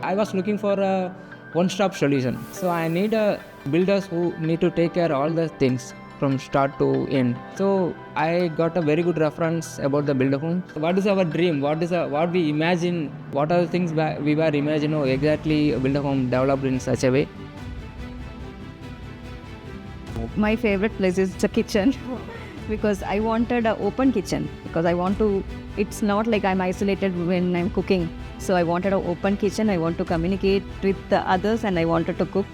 I was looking for a one-stop solution. So I need builders who need to take care of all the things from start to end. So I got a very good reference about the buildAhome. What is our dream? What we imagine? What are the things we were imagining? Exactly, buildAhome developed in such a way. My favorite place is the kitchen because I wanted an open kitchen because it's not like I'm isolated when I'm cooking. So I wanted an open kitchen. I want to communicate with the others and I wanted to cook.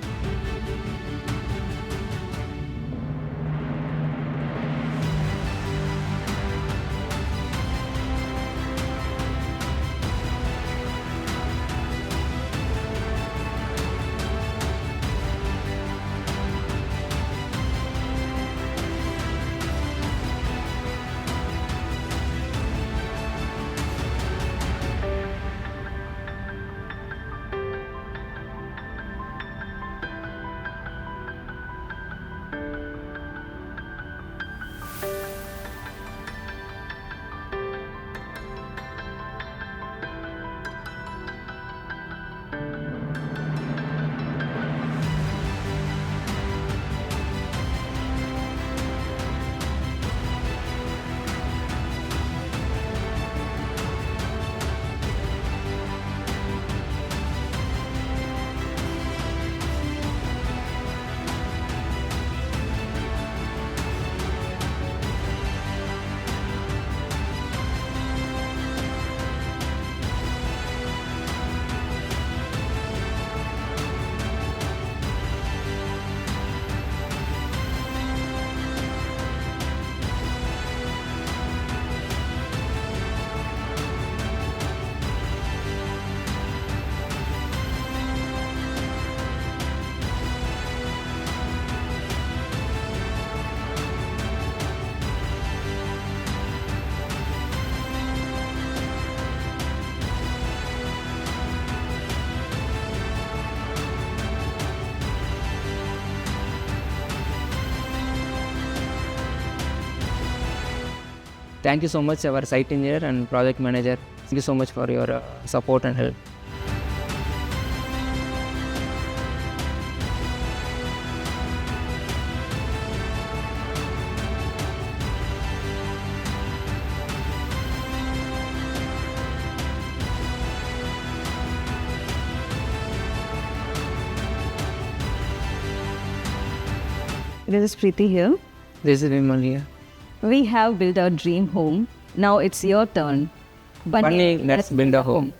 Thank you so much, our site engineer and project manager. Thank you so much for your support and help. This is Preeti here. This is Vimal here. We have built our dream home. Now it's your turn. Bunny, let's build a home.